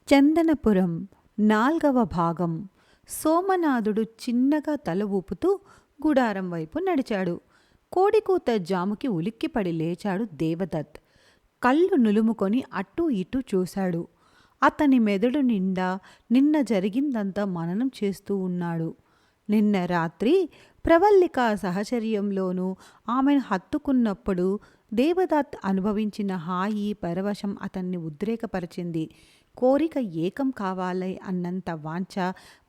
చందనపురం 4వ భాగం. సోమనాథుడు చిన్నగా తల ఊపుతూ గుడారం వైపు నడిచాడు. కోడికూత జాముకి ఉలిక్కిపడి లేచాడు దేవదత్. కళ్ళు నులుముకొని అటూ ఇటూ చూశాడు. అతని మెదడు నిండా నిన్న జరిగిందంతా మననం చేస్తూ ఉన్నాడు. నిన్న రాత్రి ప్రవల్లిక సహచర్యంలోనూ ఆమెను హత్తుకున్నప్పుడు దేవదత్ అనుభవించిన హాయి పరవశం అతన్ని ఉద్రేకపరిచింది. కోరిక ఏకం కావాలి అన్నంత వాంఛ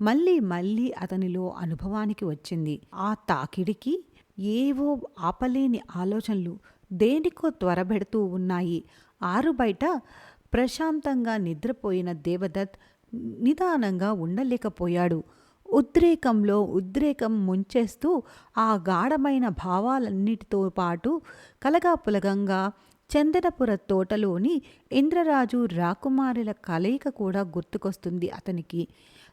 మళ్ళీ మళ్ళీ అతనిలో అనుభవానికి వచ్చింది. ఆ తాకిడికి ఏవో ఆపలేని ఆలోచనలు దేనికో త్వరబెడుతూ ఉన్నాయి. ఆరుబయట ప్రశాంతంగా నిద్రపోయిన దేవదత్ నిదానంగా ఉండలేకపోయాడు. ఉద్రేకంలో ఉద్రేకం ముంచేస్తూ ఆ గాఢమైన భావాలన్నిటితో పాటు కలగాపులగంగా చందనపుర తోటలోని ఇంద్రరాజు రాకుమారుల కలయిక కూడా గుర్తుకొస్తుంది అతనికి.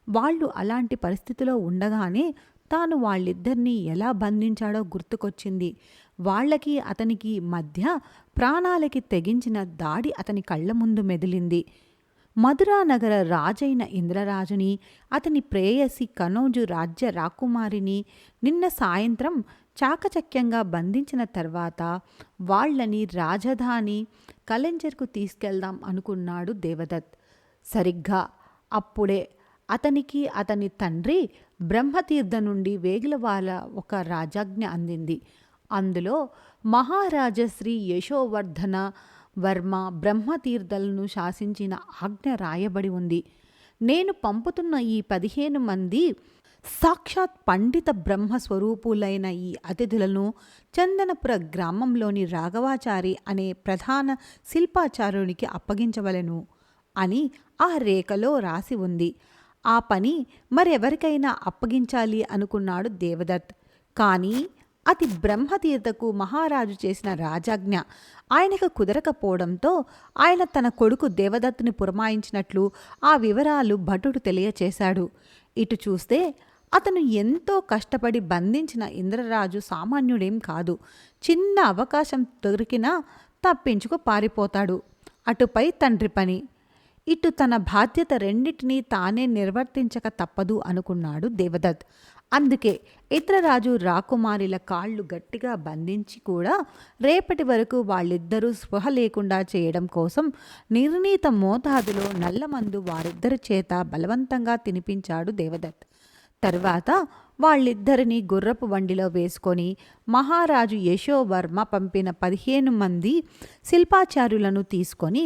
వాళ్ళు అలాంటి పరిస్థితిలో ఉండగానే తాను వాళ్ళిద్దరినీ ఎలా బంధించాడో గుర్తుకొచ్చింది. వాళ్ళకి అతనికి మధ్య ప్రాణాలకి తెగించిన దాడి అతని కళ్ళ ముందు మెదిలింది. మధురానగర రాజైన ఇంద్రరాజుని, అతని ప్రేయసి కనోజు రాజ్య రాకుమారిని నిన్న సాయంత్రం చాకచక్యంగా బంధించిన తర్వాత వాళ్ళని రాజధాని కలెంజర్కు తీసుకెళ్దాం అనుకున్నాడు దేవదత్. సరిగ్గా అప్పుడే అతనికి అతని తండ్రి బ్రహ్మతీర్థ నుండి వేగులవాల ఒక రాజాజ్ఞ అందింది. అందులో మహారాజశ్రీ యశోవర్ధన వర్మ బ్రహ్మతీర్థలను శాసించిన ఆజ్ఞ రాయబడి ఉంది. నేను పంపుతున్న ఈ 15 మంది సాక్షాత్ పండిత బ్రహ్మస్వరూపులైన ఈ అతిథులను చందనపుర గ్రామంలోని రాఘవాచారి అనే ప్రధాన శిల్పాచార్యునికి అప్పగించవలెను అని ఆ రేఖలో రాసి ఉంది. ఆ పని మరెవరికైనా అప్పగించాలి అనుకున్నాడు దేవదత్. కానీ అది బ్రహ్మతీర్థకు మహారాజు చేసిన రాజాజ్ఞ. ఆయనకు కుదరకపోవడంతో ఆయన తన కొడుకు దేవదత్తుని పురమాయించినట్లు ఆ వివరాలు భటుడు తెలియచేశాడు. ఇటు చూస్తే అతను ఎంతో కష్టపడి బంధించిన ఇంద్రరాజు సామాన్యుడేం కాదు. చిన్న అవకాశం దొరికినా తప్పించుకు పారిపోతాడు. అటుపై తండ్రి పని, ఇటు తన బాధ్యత రెండింటినీ తానే నిర్వర్తించక తప్పదు అనుకున్నాడు దేవదత్. అందుకే ఇంద్రరాజు రాకుమారిల కాళ్ళు గట్టిగా బంధించి కూడా రేపటి వరకు వాళ్ళిద్దరూ స్పృహ లేకుండా చేయడం కోసం నిర్ణీత మోతాదులో నల్లమందు వారిద్దరి చేత బలవంతంగా తినిపించాడు దేవదత్. తర్వాత వాళ్ళిద్దరినీ గుర్రపు బండిలో వేసుకొని మహారాజు యశోవర్మ పంపిన 15 మంది శిల్పాచార్యులను తీసుకొని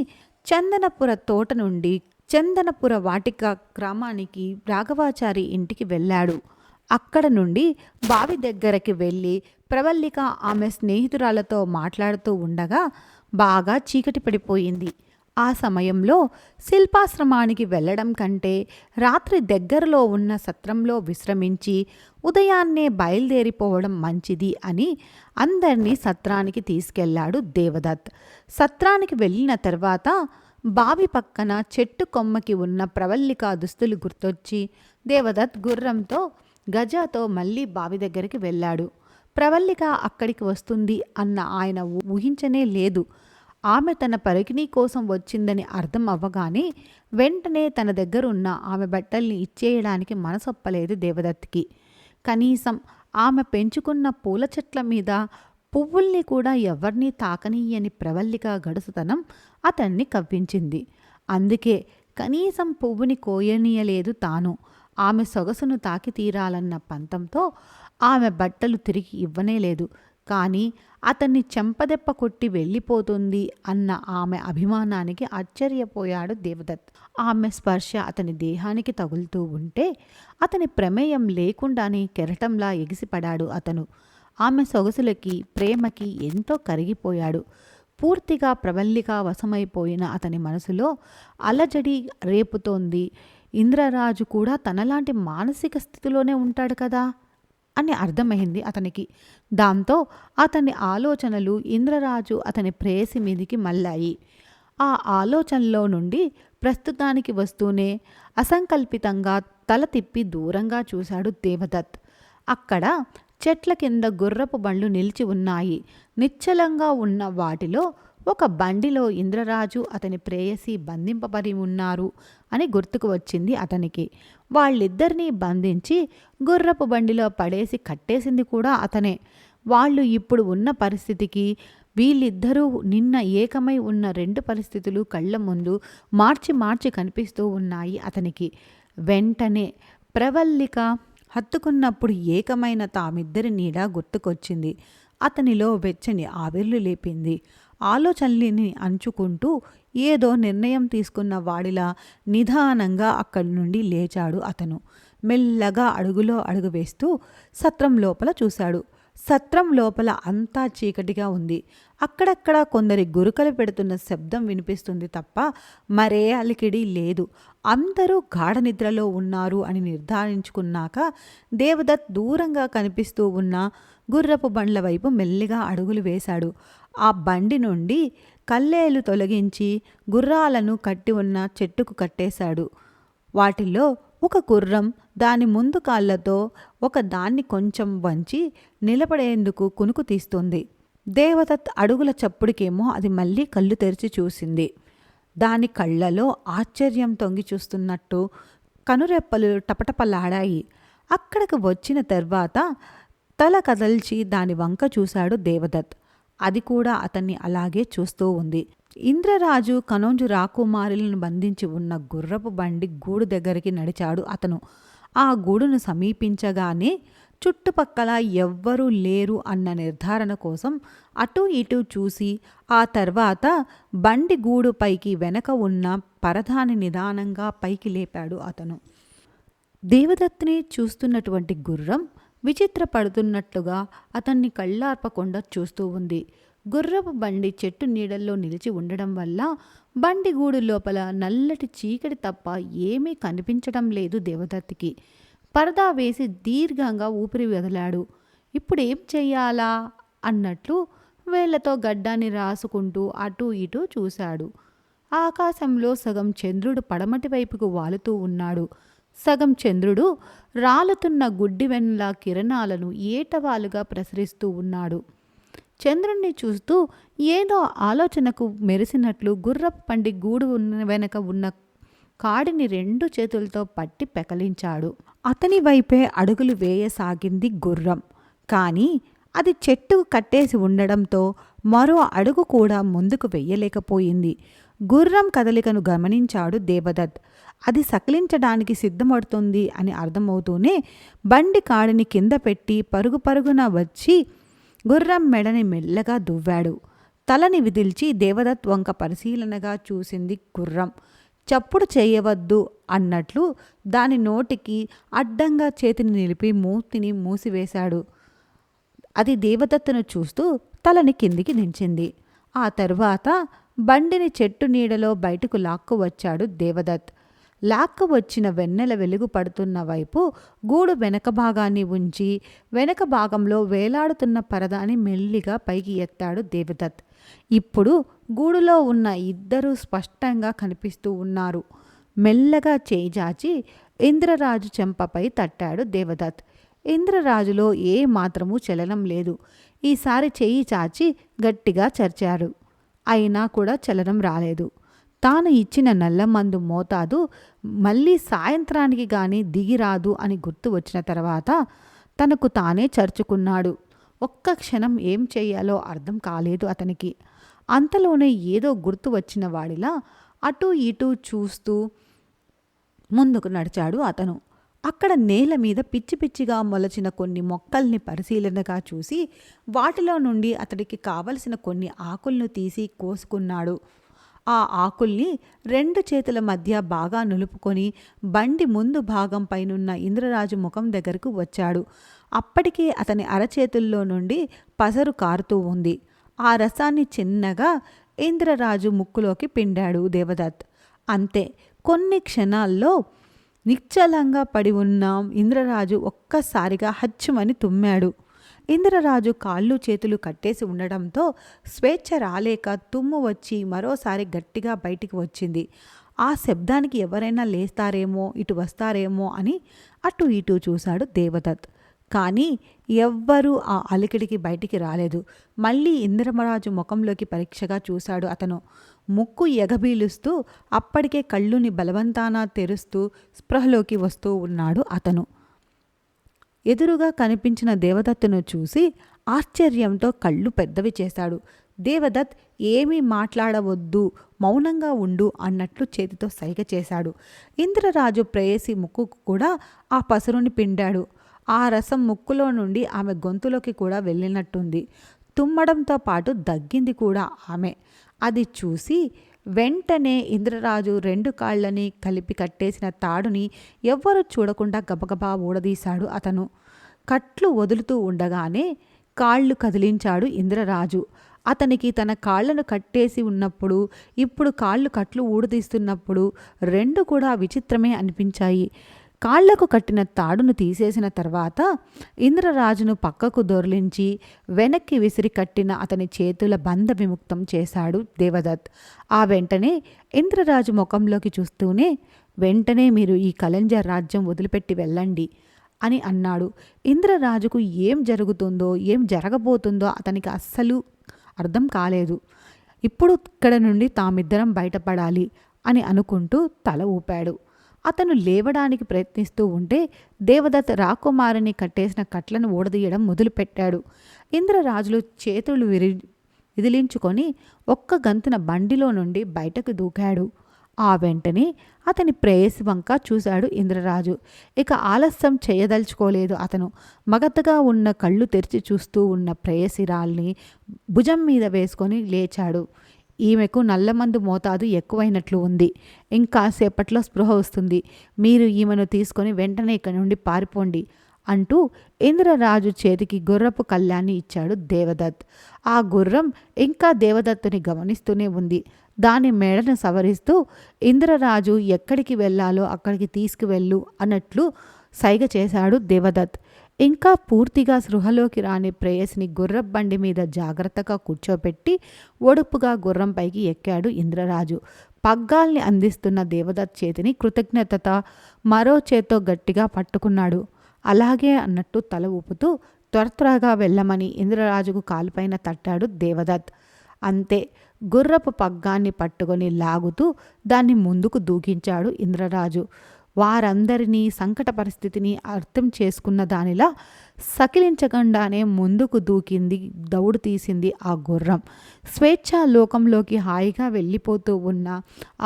చందనపుర తోట నుండి చందనపుర వాటిక గ్రామానికి రాఘవాచారి ఇంటికి వెళ్ళాడు. అక్కడ నుండి బావి దగ్గరికి వెళ్ళి ప్రవల్లిక ఆమె స్నేహితురాలతో మాట్లాడుతూ ఉండగా బాగా చీకటి పడిపోయింది. ఆ సమయంలో శిల్పాశ్రమానికి వెళ్ళడం కంటే రాత్రి దగ్గరలో ఉన్న సత్రంలో విశ్రమించి ఉదయాన్నే బయలుదేరిపోవడం మంచిది అని అందర్నీ సత్రానికి తీసుకెళ్లాడు దేవదత్. సత్రానికి వెళ్ళిన తర్వాత బావి పక్కన చెట్టు కొమ్మకి ఉన్న ప్రవల్లిక దుస్తులు గుర్తొచ్చి దేవదత్ గుర్రంతో గజాతో మళ్ళీ బావి దగ్గరికి వెళ్ళాడు. ప్రవల్లిక అక్కడికి వస్తుంది అన్న ఆయన ఊహించనే లేదు. ఆమె తన పరికిణీ కోసం వచ్చిందని అర్థం అవ్వగానే వెంటనే తన దగ్గరున్న ఆమె బట్టల్ని ఇచ్చేయడానికి మనసొప్పలేదు దేవదత్కి. కనీసం ఆమె పెంచుకున్న పూల చెట్ల మీద పువ్వుల్ని కూడా ఎవరినీ తాకనీయని ప్రవల్లిక గడుసుతనం అతన్ని కవ్వించింది. అందుకే కనీసం పువ్వుని కోయనీయలేదు తాను. ఆమె సొగసును తాకి తీరాలన్న పంతంతో ఆమె బట్టలు తిరిగి ఇవ్వనేలేదు. కానీ అతన్ని చెంపదెప్ప కొట్టి వెళ్ళిపోతుంది అన్న ఆమె అభిమానానికి ఆశ్చర్యపోయాడు దేవదత్. ఆమె స్పర్శ అతని దేహానికి తగులుతూ ఉంటే అతని ప్రమేయం లేకుండానే కెరటంలా ఎగిసిపడాడు అతను. ఆమె సొగసులకి ప్రేమకి ఎంతో కరిగిపోయాడు. పూర్తిగా ప్రవల్లిక వశమైపోయిన అతని మనసులో అలజడి రేపుతోంది. ఇంద్రరాజు కూడా తనలాంటి మానసిక స్థితిలోనే ఉంటాడు కదా అని అర్థమైంది అతనికి. దాంతో అతని ఆలోచనలు ఇంద్రరాజు అతని ప్రేయసి మీదికి మళ్ళాయి. ఆ ఆలోచనలో నుండి ప్రస్తుతానికి వస్తూనే అసంకల్పితంగా తల తిప్పి దూరంగా చూశాడు దేవదత్. అక్కడ చెట్ల కింద గుర్రపు బండ్లు నిలిచి ఉన్నాయి. నిశ్చలంగా ఉన్న వాటిలో ఒక బండిలో ఇంద్రరాజు అతని ప్రేయసి బంధింపబడి ఉన్నారు. అని గుర్తుకు వచ్చింది అతనికి. వాళ్ళిద్దరినీ బంధించి గుర్రపు బండిలో పడేసి కట్టేసింది కూడా అతనే. వాళ్ళు ఇప్పుడు ఉన్న పరిస్థితికి వీళ్ళిద్దరూ నిన్న ఏకమై ఉన్న రెండు పరిస్థితులు కళ్ళ ముందు మార్చి మార్చి కనిపిస్తూ ఉన్నాయి అతనికి. వెంటనే ప్రవల్లిక హత్తుకున్నప్పుడు ఏకమైన తామిద్దరి నీడ గుర్తుకొచ్చింది. అతనిలో వెచ్చని ఆవిర్లు లేపింది. ఆలోచనల్ని అంచుకుంటూ ఏదో నిర్ణయం తీసుకున్న వాడిలా నిదానంగా అక్కడి నుండి లేచాడు అతను. మెల్లగా అడుగులో అడుగు వేస్తూ సత్రం లోపల చూశాడు. సత్రం లోపల అంతా చీకటిగా ఉంది. అక్కడక్కడ కొందరి గురుకలు పెడుతున్న శబ్దం వినిపిస్తుంది తప్ప మరే అలికిడి లేదు. అందరూ గాఢ నిద్రలో ఉన్నారు అని నిర్ధారించుకున్నాక దేవదత్ దూరంగా కనిపిస్తూ ఉన్న గుర్రపు బండ్ల వైపు మెల్లిగా అడుగులు వేశాడు. ఆ బండి నుండి కల్లేలు తొలగించి గుర్రాలను కట్టి ఉన్న చెట్టుకు కట్టేశాడు. వాటిలో ఒక గుర్రం దాని ముందు కాళ్లతో ఒక దాన్ని కొంచెం వంచి నిలబడేందుకు కునుకు తీస్తుంది. దేవదత్ అడుగుల చప్పుడికేమో అది మళ్ళీ కళ్ళు తెరిచి చూసింది. దాని కళ్ళలో ఆశ్చర్యం తొంగి చూస్తున్నట్టు కనురెప్పలు టపటపలాడాయి. అక్కడికి వచ్చిన తర్వాత తల కదల్చి దాని వంక చూశాడు దేవదత్. అది కూడా అతన్ని అలాగే చూస్తూ ఉంది. ఇంద్రరాజు కనోంజు రాకుమారులను బంధించి ఉన్న గుర్రపు బండి గూడు దగ్గరికి నడిచాడు అతను. ఆ గూడును సమీపించగానే చుట్టుపక్కల ఎవ్వరూ లేరు అన్న నిర్ధారణ కోసం అటూ ఇటూ చూసి ఆ తర్వాత బండి గూడు పైకి వెనక ఉన్న పరదాని నిదానంగా పైకి లేపాడు అతను. దేవదత్తుని చూస్తున్నటువంటి గుర్రం విచిత్రపడుతున్నట్లుగా అతన్ని కళ్ళార్పకుండా చూస్తూ ఉంది. గుర్రపు బండి చెట్టు నీడల్లో నిలిచి ఉండడం వల్ల బండి గూడు లోపల నల్లటి చీకటి తప్ప ఏమీ కనిపించడం లేదు దేవదత్తికి. పరదా వేసి దీర్ఘంగా ఊపిరి వదిలాడు. ఇప్పుడేం చెయ్యాలా అన్నట్లు వేళ్లతో గడ్డాన్ని రాసుకుంటూ అటూ ఇటూ చూశాడు. ఆకాశంలో సగం చంద్రుడు పడమటి వైపుకు వాలుతూ ఉన్నాడు. సగం చంద్రుడు రాలుతున్న గుడ్డివెన్నెల కిరణాలను ఏటవాలుగా ప్రసరిస్తూ ఉన్నాడు. చంద్రుణ్ణి చూస్తూ ఏదో ఆలోచనకు మెరిసినట్లు గుర్రపు పండి గూడు వెనక ఉన్న కాడిని రెండు చేతులతో పట్టి పెకలించాడు. అతని వైపే అడుగులు వేయసాగింది గుర్రం. కానీ అది చెట్టుకు కట్టేసి ఉండడంతో మరో అడుగు కూడా ముందుకు వెయ్యలేకపోయింది. గుర్రం కదలికను గమనించాడు దేవదత్. అది సకిలించడానికి సిద్ధమవుతుంది అని అర్థమవుతూనే బండి కాడిని కింద పెట్టి పరుగు పరుగున వచ్చి గుర్రం మెడని మెల్లగా దువ్వాడు. తలని విదిల్చి దేవదత్ వంక పరిశీలనగా చూసింది గుర్రం. చప్పుడు చేయవద్దు అన్నట్లు దాని నోటికి అడ్డంగా చేతిని నిలిపి మూతిని మూసివేశాడు. అది దేవదత్తును చూస్తూ తలని కిందికి దించింది. ఆ తరువాత బండిని చెట్టు నీడలో బయటకు లాక్కు వచ్చాడు దేవదత్. లాక్కు వచ్చిన వెన్నెల వెలుగు పడుతున్న వైపు గూడు వెనక భాగాన్ని ఉంచి వెనక భాగంలో వేలాడుతున్న పరదాని మెల్లిగా పైకి ఎత్తాడు దేవదత్. ఇప్పుడు గూడులో ఉన్న ఇద్దరూ స్పష్టంగా కనిపిస్తూ ఉన్నారు. మెల్లగా చేయి చాచి ఇంద్రరాజు చెంపపై తట్టాడు దేవదత్. ఇంద్రరాజులో ఏ మాత్రమూ చలనం లేదు. ఈసారి చెయ్యి చాచి గట్టిగా చర్చారు. అయినా కూడా చలనం రాలేదు. తాను ఇచ్చిన నల్లమందు మోతాదు మళ్ళీ సాయంత్రానికి గాని దిగిరాదు అని గుర్తు వచ్చిన తర్వాత తనకు తానే చర్చుకున్నాడు. ఒక్క క్షణం ఏం చెయ్యాలో అర్థం కాలేదు అతనికి. అంతలోనే ఏదో గుర్తు వచ్చిన వాడిలా అటూ ఇటూ చూస్తూ ముందుకు నడిచాడు అతను. అక్కడ నేల మీద పిచ్చి పిచ్చిగా మొలచిన కొన్ని మొక్కల్ని పరిశీలనగా చూసి వాటిలో నుండి అతడికి కావలసిన కొన్ని ఆకులను తీసి కోసుకున్నాడు. ఆ ఆకుల్ని రెండు చేతుల మధ్య బాగా నులుపుకొని బండి ముందు భాగం పైనున్న ఇంద్రరాజు ముఖం దగ్గరకు వచ్చాడు. అప్పటికే అతని అరచేతుల్లో నుండి పసరు కారుతూ ఉంది. ఆ రసాన్ని చిన్నగా ఇంద్రరాజు ముక్కులోకి పిండాడు దేవదత్. అంతే, కొన్ని క్షణాల్లో నిశ్చలంగా పడి ఉన్న ఇంద్రరాజు ఒక్కసారిగా హచ్చుమని తుమ్మాడు. ఇంద్రరాజు కాళ్ళు చేతులు కట్టేసి ఉండడంతో స్వేచ్ఛ రాలేక తుమ్ము వచ్చి మరోసారి గట్టిగా బయటికి వచ్చింది. ఆ శబ్దానికి ఎవరైనా లేస్తారేమో, ఇటు వస్తారేమో అని అటు ఇటు చూశాడు దేవదత్. కానీ ఎవ్వరూ ఆ అలికిడికి బయటికి రాలేదు. మళ్ళీ ఇంద్రమరాజు ముఖంలోకి పరీక్షగా చూశాడు అతను. ముక్కు ఎగబీలుస్తూ అప్పటికే కళ్ళుని బలవంతాన తెరుస్తూ స్పృహలోకి వస్తూ ఉన్నాడు అతను. ఎదురుగా కనిపించిన దేవదత్తును చూసి ఆశ్చర్యంతో కళ్ళు పెద్దవి చేశాడు. దేవదత్ ఏమీ మాట్లాడవద్దు, మౌనంగా ఉండు అన్నట్లు చేతితో సైగ చేశాడు. ఇంద్రరాజు ప్రేయసి ముక్కుకు కూడా ఆ పసరుని పిండాడు. ఆ రసం ముక్కులో నుండి ఆమె గొంతులోకి కూడా వెళ్ళినట్టుంది. తుమ్మడంతో పాటు దగ్గింది కూడా ఆమె. అది చూసి వెంటనే ఇంద్రరాజు 2 కాళ్ళని కలిపి కట్టేసిన తాడుని ఎవ్వరూ చూడకుండా గబగబా ఊడదీశాడు అతను. కట్లు వదులుతూ ఉండగానే కాళ్ళు కదిలించాడు ఇంద్రరాజు. అతనికి తన కాళ్లను కట్టేసి ఉన్నప్పుడు, ఇప్పుడు కాళ్ళు కట్లు ఊడదీస్తున్నప్పుడు 2 కూడా విచిత్రమే అనిపించాయి. కాళ్లకు కట్టిన తాడును తీసేసిన తర్వాత ఇంద్రరాజును పక్కకు దొర్లించి వెనక్కి విసిరి కట్టిన అతని చేతుల బంధ విముక్తం చేశాడు దేవదత్. ఆ వెంటనే ఇంద్రరాజు ముఖంలోకి చూస్తూనే, వెంటనే మీరు ఈ కలంజర్ రాజ్యం వదిలిపెట్టి వెళ్ళండి అని అన్నాడు. ఇంద్రరాజుకు ఏం జరుగుతుందో ఏం జరగబోతుందో అతనికి అస్సలు అర్థం కాలేదు. ఇప్పుడు ఇక్కడ నుండి తామిద్దరం బయటపడాలి అని అనుకుంటూ తల ఊపాడు. అతను లేవడానికి ప్రయత్నిస్తూ ఉంటే దేవదత్ రాకుమారిని కట్టేసిన కట్లను ఊడదీయడం మొదలుపెట్టాడు. ఇంద్రరాజులు చేతులు విదిలించుకొని ఒక్క గంతున బండిలో నుండి బయటకు దూకాడు. ఆ వెంటనే అతని ప్రేయసి వంక చూశాడు ఇంద్రరాజు. ఇక ఆలస్యం చేయదలుచుకోలేదు అతను. మగతగా ఉన్న కళ్ళు తెరిచి చూస్తూ ఉన్న ప్రేయసిరాల్ని భుజం మీద వేసుకొని లేచాడు. ఈమెకు నల్లమందు మోతాదు ఎక్కువైనట్లు ఉంది. ఇంకాసేపట్లో స్పృహ వస్తుంది. మీరు ఈమెను తీసుకొని వెంటనే ఇక్కడి నుండి పారిపోండి అంటూ ఇంద్రరాజు చేతికి గుర్రపు కళ్యాణి ఇచ్చాడు దేవదత్. ఆ గుర్రం ఇంకా దేవదత్తుని గమనిస్తూనే ఉంది. దాని మెడను సవరిస్తూ ఇంద్రరాజు ఎక్కడికి వెళ్ళాలో అక్కడికి తీసుకువెళ్ళు అన్నట్లు సైగ చేశాడు దేవదత్. ఇంకా పూర్తిగా స్పృహలోకి రాని ప్రేయసిని గుర్రపు బండి మీద జాగ్రత్తగా కూర్చోబెట్టి ఒడుపుగా గుర్రంపైకి ఎక్కాడు ఇంద్రరాజు. పగ్గాల్ని అందిస్తున్న దేవదత్ చేతిని కృతజ్ఞతతో మరో చేత్తో గట్టిగా పట్టుకున్నాడు. అలాగే అన్నట్టు తల ఊపుతూ త్వరగా వెళ్ళమని ఇంద్రరాజుకు కాలుపైన తట్టాడు దేవదత్. అంతే, గుర్రపు పగ్గాన్ని పట్టుకొని లాగుతూ దాన్ని ముందుకు దూకించాడు ఇంద్రరాజు. వారందరినీ సంకట పరిస్థితిని అర్థం చేసుకున్న దానిలా సకిలించకుండానే ముందుకు దూకింది, దౌడు తీసింది ఆ గుర్రం. స్వేచ్ఛా లోకంలోకి హాయిగా వెళ్ళిపోతూ ఉన్న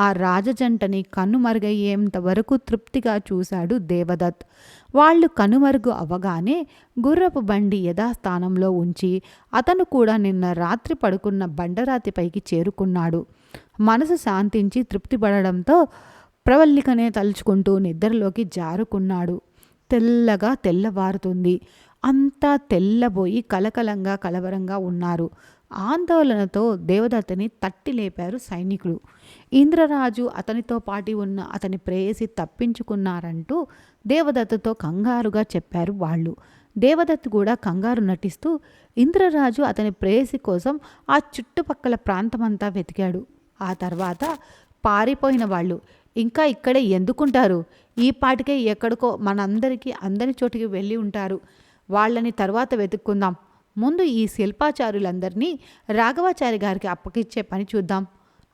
ఆ రాజజంటని కనుమరుగయ్యేంత వరకు తృప్తిగా చూశాడు దేవదత్. వాళ్ళు కనుమరుగు అవగానే గుర్రపు బండి యథాస్థానంలో ఉంచి అతను కూడా నిన్న రాత్రి పడుకున్న బండరాతిపైకి చేరుకున్నాడు. మనసు శాంతించి తృప్తిపడడంతో ప్రవల్లికనే తలుచుకుంటూ నిద్రలోకి జారుకున్నాడు. తెల్లగా తెల్లవారుతుంది. అంతా తెల్లబోయి కలకలంగా కలవరంగా ఉన్నారు. ఆందోళనతో దేవదత్తుని తట్టి లేపారు సైనికులు. ఇంద్రరాజు అతనితో పాటి ఉన్న అతని ప్రేయసి తప్పించుకున్నారంటూ దేవదత్తుతో కంగారుగా చెప్పారు వాళ్ళు. దేవదత్తు కూడా కంగారు నటిస్తూ ఇంద్రరాజు అతని ప్రేయసి కోసం ఆ చుట్టుపక్కల ప్రాంతమంతా వెతికాడు. ఆ తర్వాత పారిపోయిన వాళ్ళు ఇంకా ఇక్కడే ఎందుకుంటారు? ఈ పాటికే ఎక్కడికో మనందరికీ అందని చోటికి వెళ్ళి ఉంటారు. వాళ్ళని తర్వాత వెతుక్కుందాం. ముందు ఈ శిల్పాచారులందరినీ రాఘవాచారి గారికి అప్పగిచ్చే పని చూద్దాం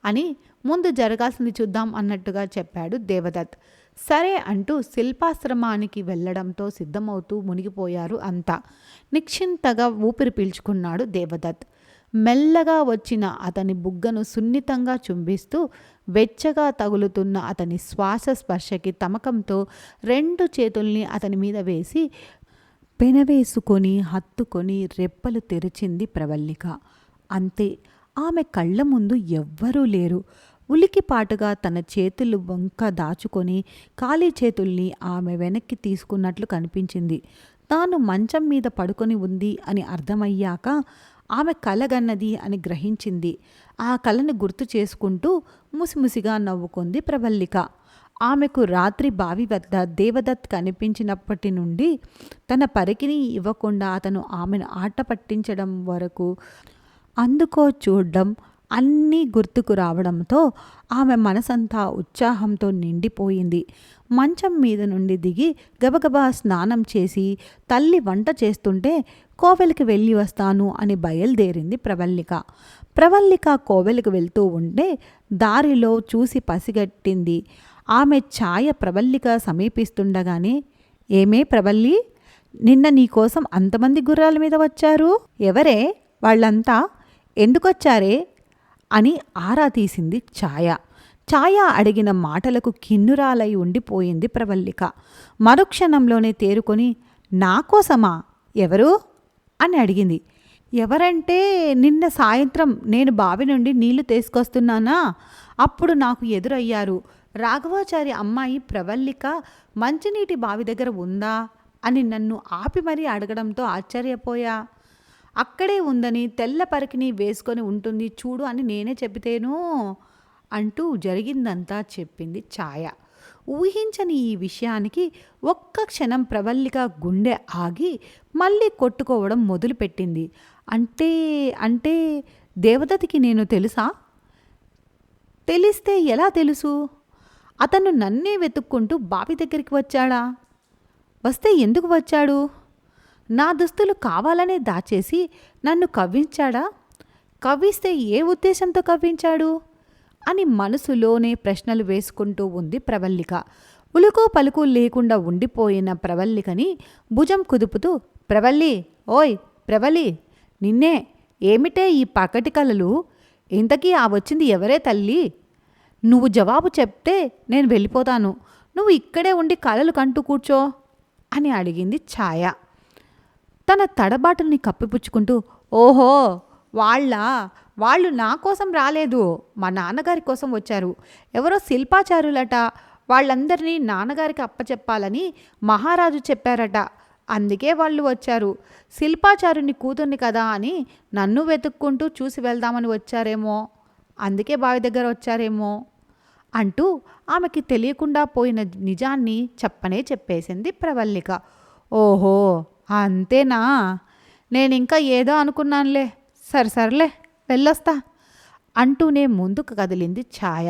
అని ముందు జరగాల్సింది చూద్దాం అన్నట్టుగా చెప్పాడు దేవదత్. సరే అంటూ శిల్పాశ్రమానికి వెళ్ళడంతో సిద్ధమవుతూ మునిగిపోయారు అంతా. నిశ్చింతగా ఊపిరి పీల్చుకున్నాడు దేవదత్. మెల్లగా వచ్చిన అతని బుగ్గను సున్నితంగా చుంబిస్తూ వెచ్చగా తగులుతున్న అతని శ్వాస స్పర్శకి తమకంతో 2 చేతుల్ని అతని మీద వేసి పెనవేసుకొని హత్తుకొని రెప్పలు తెరిచింది ప్రవల్లిక. అంతే, ఆమె కళ్ళ ముందు ఎవ్వరూ లేరు. ఉలికిపాటుగా తన చేతులు వంక దాచుకొని ఖాళీ చేతుల్ని ఆమె వెనక్కి తీసుకున్నట్లు కనిపించింది. తాను మంచం మీద పడుకొని ఉంది అని అర్థమయ్యాక ఆమె కలగన్నది అని గ్రహించింది. ఆ కలను గుర్తు చేసుకుంటూ ముసిముసిగా నవ్వుకుంది ప్రవల్లిక. ఆమెకు రాత్రి బావి వద్ద దేవదత్ కనిపించినప్పటి నుండి తన పరికిని ఇవ్వకుండా అతను ఆమెను ఆట పట్టించడం వరకు అందుకో చూడడం, అన్నీ గుర్తుకు రావడంతో ఆమె మనసంతా ఉత్సాహంతో నిండిపోయింది. మంచం మీద నుండి దిగి గబగబా స్నానం చేసి తల్లి వంట చేస్తుంటే కోవెలికి వెళ్ళి వస్తాను అని బయలుదేరింది ప్రవల్లిక. ప్రవల్లిక కోవెలికి వెళ్తూ ఉంటే దారిలో చూసి పసిగట్టింది. ఆమె ఛాయ ప్రవల్లిక సమీపిస్తుండగానే, ఏమే ప్రవల్లి, నిన్న నీకోసం అంతమంది గుర్రాల మీద వచ్చారు, ఎవరే వాళ్ళంతా, ఎందుకొచ్చారే అని ఆరా తీసింది ఛాయ. ఛాయ అడిగిన మాటలకు కిన్నురాలై ఉండిపోయింది ప్రవల్లిక. మరుక్షణంలోనే తేరుకొని, నా కోసమా, ఎవరు అని అడిగింది. ఎవరంటే, నిన్న సాయంత్రం నేను బావి నుండి నీళ్లు తీసుకొస్తున్నానా, అప్పుడు నాకు ఎదురయ్యారు. రాఘవాచారి అమ్మాయి ప్రవల్లిక మంచినీటి బావి దగ్గర ఉందా అని నన్ను ఆపి మరీ అడగడంతో ఆశ్చర్యపోయా. అక్కడే ఉందని తెల్ల పరికిని వేసుకొని ఉంటుంది చూడు అని నేనే చెబితేను అంటూ జరిగిందంతా చెప్పింది ఛాయ. ఊహించని ఈ విషయానికి ఒక్క క్షణం ప్రవల్లిక గుండె ఆగి మళ్ళీ కొట్టుకోవడం మొదలుపెట్టింది. అంటే అంటే దేవదత్తికి నేను తెలుసా? తెలిస్తే ఎలా తెలుసు? అతను నన్నే వెతుక్కుంటూ బావి దగ్గరికి వచ్చాడా? వస్తే ఎందుకు వచ్చాడు? నా దుస్తులు కావాలనే దాచేసి నన్ను కవ్వించాడా? కవ్విస్తే ఏ ఉద్దేశంతో కవ్వించాడు అని మనసులోనే ప్రశ్నలు వేసుకుంటూ ఉంది ప్రవల్లిక. ఉలుకు పలుకు లేకుండా ఉండిపోయిన ప్రవల్లికని భుజం కుదుపుతూ, ప్రవల్లి, ఓయ్ ప్రవల్లి, నిన్నే, ఏమిటే ఈ పకటి కలలు, ఇంతకీ ఆ వచ్చింది ఎవరే తల్లి? నువ్వు జవాబు చెప్తే నేను వెళ్ళిపోతాను, నువ్వు ఇక్కడే ఉండి కలలు కంటూ కూర్చో అని అడిగింది ఛాయ. తన తడబాటుని కప్పిపుచ్చుకుంటూ, ఓహో వాళ్ళు నా కోసం రాలేదు, మా నాన్నగారి కోసం వచ్చారు. ఎవరో శిల్పాచారులట, వాళ్ళందరినీ నాన్నగారికి అప్పచెప్పాలని మహారాజు చెప్పారట, అందుకే వాళ్ళు వచ్చారు. శిల్పాచారుని కూతుర్ని కదా అని నన్ను వెతుక్కుంటూ చూసి వెళ్దామని వచ్చారేమో, అందుకే బావి దగ్గర వచ్చారేమో అంటూ ఆమెకి తెలియకుండా పోయిన నిజాన్ని చెప్పేసింది ప్రవల్లిక. ఓహో అంతేనా, నేనింకా ఏదో అనుకున్నానులే, సర్లే వెళ్ళొస్తా అంటూనే ముందుకు కదిలింది ఛాయ.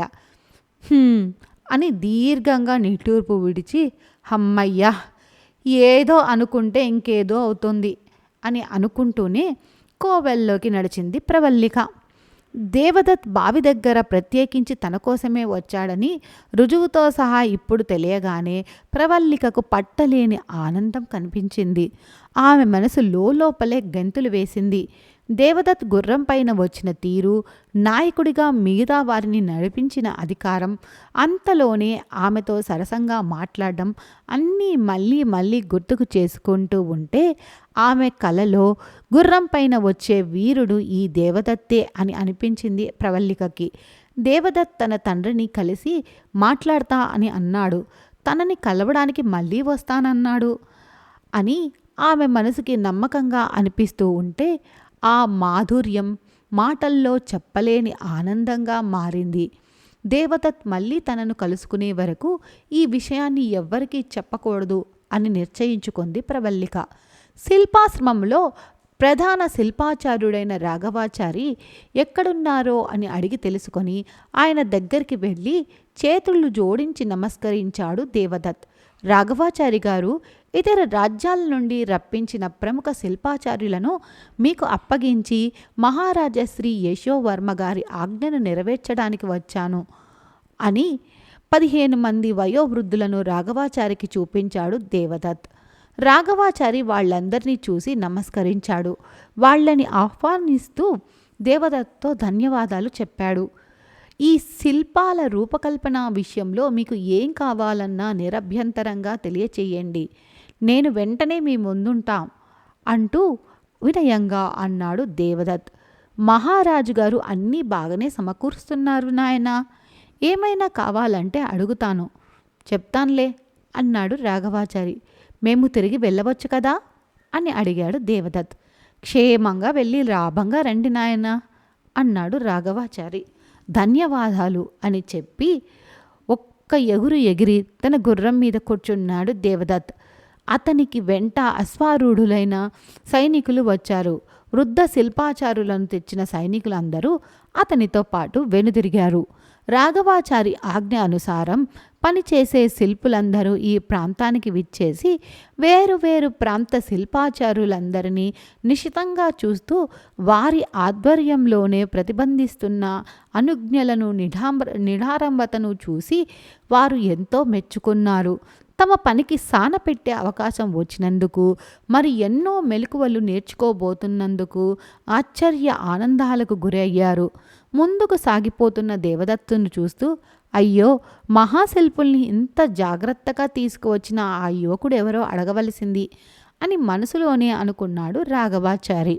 అని దీర్ఘంగా నిట్టూర్పు విడిచి, హమ్మయ్యా, ఏదో అనుకుంటే ఇంకేదో అవుతుంది అని అనుకుంటూనే కోవెల్లోకి నడిచింది ప్రవల్లిక. దేవదత్ బావి దగ్గర ప్రత్యేకించి తన కోసమే వచ్చాడని రుజువుతో సహా ఇప్పుడు తెలియగానే ప్రవల్లికకు పట్టలేని ఆనందం కనిపించింది. ఆమె మనసు లోపలే గెంతులు వేసింది. దేవదత్ గుర్రం పైన వచ్చిన తీరు, నాయకుడిగా మిగతా వారిని నడిపించిన అధికారం, అంతలోనే ఆమెతో సరసంగా మాట్లాడడం అన్నీ మళ్ళీ మళ్ళీ గుర్తుకు చేసుకుంటూ ఉంటే ఆమె కలలో గుర్రం పైన వచ్చే వీరుడు ఈ దేవదత్తే అని అనిపించింది ప్రవల్లికకి. దేవదత్ తన తండ్రిని కలిసి మాట్లాడతా అని అన్నాడు, తనని కలవడానికి మళ్ళీ వస్తానన్నాడు అని ఆమె మనసుకి నమ్మకంగా అనిపిస్తూ ఉంటే ఆ మాధుర్యం మాటల్లో చెప్పలేని ఆనందంగా మారింది. దేవదత్ మళ్ళీ తనను కలుసుకునే వరకు ఈ విషయాన్ని ఎవ్వరికీ చెప్పకూడదు అని నిశ్చయించుకుంది ప్రవల్లిక. శిల్పాశ్రమంలో ప్రధాన శిల్పాచార్యుడైన రాఘవాచారి ఎక్కడున్నారో అని అడిగి తెలుసుకొని ఆయన దగ్గరికి వెళ్ళి చేతుళ్ళు జోడించి నమస్కరించాడు దేవదత్. రాఘవాచారి గారు, ఇతర రాజ్యాల నుండి రప్పించిన ప్రముఖ శిల్పాచార్యులను మీకు అప్పగించి మహారాజా శ్రీ యశోవర్మ గారి ఆజ్ఞను నెరవేర్చడానికి వచ్చాను అని 15 మంది వయోవృద్ధులను రాఘవాచారికి చూపించాడు దేవదత్. రాఘవాచారి వాళ్ళందరినీ చూసి నమస్కరించాడు. వాళ్ళని ఆహ్వానిస్తూ దేవదత్తో ధన్యవాదాలు చెప్పాడు. ఈ శిల్పాల రూపకల్పన విషయంలో మీకు ఏం కావాలన్నా నిరభ్యంతరంగా తెలియచేయండి, నేను వెంటనే మీ ముందుంటాం అంటూ వినయంగా అన్నాడు దేవదత్. మహారాజు గారు అన్నీ బాగానే సమకూరుస్తున్నారు నాయనా, ఏమైనా కావాలంటే అడుగుతాను, చెప్తాన్లే అన్నాడు రాఘవాచారి. మేము తిరిగి వెళ్ళవచ్చు కదా అని అడిగాడు దేవదత్. క్షేమంగా వెళ్ళి లాభంగా రండి నాయనా అన్నాడు రాఘవాచారి. ధన్యవాదాలు అని చెప్పి ఒక్క ఎగురు ఎగిరి తన గుర్రం మీద కూర్చున్నాడు దేవదత్. అతనికి వెంట అశ్వారూఢులైన సైనికులు వచ్చారు. వృద్ధ శిల్పాచారులను తెచ్చిన సైనికులందరూ అతనితో పాటు వెనుదిరిగారు. రాఘవాచారి ఆజ్ఞ అనుసారం పనిచేసే శిల్పులందరూ ఈ ప్రాంతానికి విచ్చేసి వేరువేరు ప్రాంత శిల్పాచారులందరినీ నిశితంగా చూస్తూ వారి ఆధ్వర్యంలోనే ప్రతిబంధిస్తున్న అనుజ్ఞలను నిడారంభతను చూసి వారు ఎంతో మెచ్చుకున్నారు. తమ పనికి సానపెట్టే అవకాశం వచ్చినందుకు, మరి ఎన్నో మెలకువలు నేర్చుకోబోతున్నందుకు ఆశ్చర్య ఆనందాలకు గురయ్యారు. ముందుకు సాగిపోతున్న దేవదత్తును చూస్తూ, అయ్యో, మహాశిల్పుల్ని ఇంత జాగ్రత్తగా తీసుకువచ్చిన ఆ యువకుడు ఎవరో అడగవలసింది అని మనసులోనే అనుకున్నాడు రాఘవాచారి.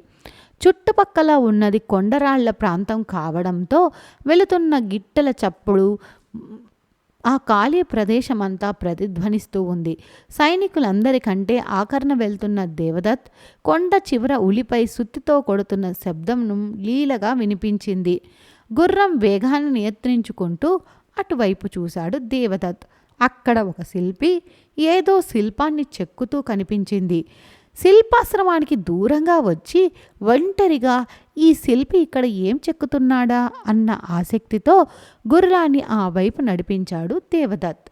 చుట్టుపక్కల ఉన్నది కొండరాళ్ల ప్రాంతం కావడంతో వెళుతున్న గిట్టెల చప్పుడు ఆ ఖాళీ ప్రదేశమంతా ప్రతిధ్వనిస్తూ ఉంది. సైనికులందరికంటే ఆఖరణ వెళ్తున్న దేవదత్ కొండ చివర ఉలిపై సుత్తితో కొడుతున్న శబ్దం లీలగా వినిపించింది. గుర్రం వేగాన్ని నియంత్రించుకుంటూ అటువైపు చూశాడు దేవదత్. అక్కడ ఒక శిల్పి ఏదో శిల్పాన్ని చెక్కుతూ కనిపించింది. శిల్పాశ్రమానికి దూరంగా వచ్చి ఒంటరిగా ఈ శిల్పి ఇక్కడ ఏం చెక్కుతున్నాడా అన్న ఆసక్తితో గుర్రాన్ని ఆ వైపు నడిపించాడు దేవదత్.